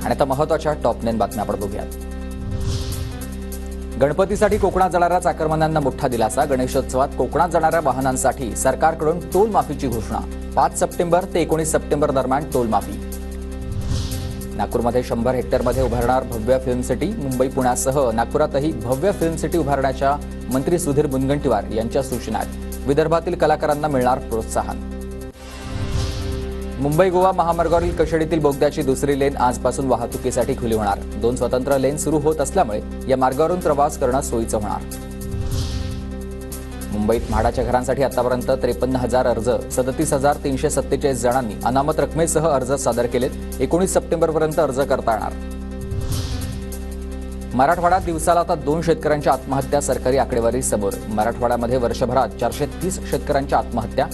आणि आता महत्त्वाच्या टॉप 9 बातम्या आपण बघूयात। गणपतीसाठी कोकणात जाणाऱ्या चाकरमान्यांना मोठा दिलासा। गणेशोत्सवात कोकणात जाणाऱ्या वाहनांसाठी सरकारकडून टोल माफीची घोषणा। 5 सप्टेंबर ते 19 सप्टेंबर दरम्यान टोल माफी। नागपूरमध्ये 100 हेक्टरमध्ये उभारणार भव्य फिल्म सिटी। मुंबई पुण्यासह नागपुरातही भव्य फिल्म सिटी उभारण्याच्या मंत्री सुधीर मुनगंटीवार यांच्या सूचना आहेत। विदर्भातील कलाकारांना मिळणार प्रोत्साहन। मुंबई गोवा महामार्गावरील कशेडीतील बोगद्याची दुसरी लेन आजपासून वाहतुकीसाठी खुली होणार। 2 स्वतंत्र लेन सुरू होत असल्यामुळे या मार्गावरून प्रवास करणं सोयीचं होणार। मुंबईत म्हाडाच्या घरांसाठी आतापर्यंत 53,000 अर्ज, 37,347 जणांनी अनामत रकमेसह अर्ज सादर केलेत। 19 सप्टेंबरपर्यंत अर्ज करता येणार। मराठवाड्यात दिवसाला आता 2 शेतकऱ्यांच्या आत्महत्या सरकारी आकडेवारी समोर। मराठवाड्यामध्ये वर्षभरात 430 शेतकऱ्यांच्या आत्महत्या।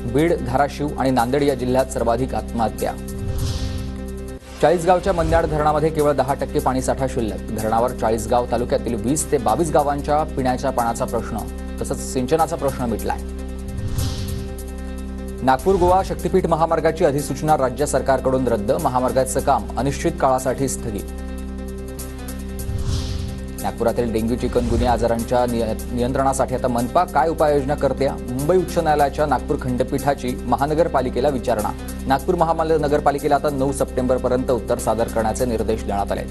बीड, धाराशिव आणि नांदेड या जिल्ह्यात सर्वाधिक आत्महत्या। चाळीसगावच्या मन्याड धरणामध्ये केवळ 10% पाणीसाठा शिल्लक। धरणावर चाळीसगाव तालुक्यातील 20 ते 22 गावांच्या पिण्याच्या पाण्याचा प्रश्न तसंच सिंचनाचा प्रश्न मिटलाय। नागपूर गोवा शक्तीपीठ महामार्गाची अधिसूचना राज्य सरकारकडून रद्द। महामार्गाचं काम अनिश्चित काळासाठी स्थगित। नागपुरातील डेंग्यू चिकनगुनिया आजारांच्या नियंत्रणासाठी आता मनपा काय उपाययोजना करते? मुंबई उच्च न्यायालयाच्या नागपूर खंडपीठाची महानगरपालिकेला विचारणा। नागपूर महानगरपालिकेला आता 9 सप्टेंबरपर्यंत उत्तर सादर करण्याचे निर्देश देण्यात आले।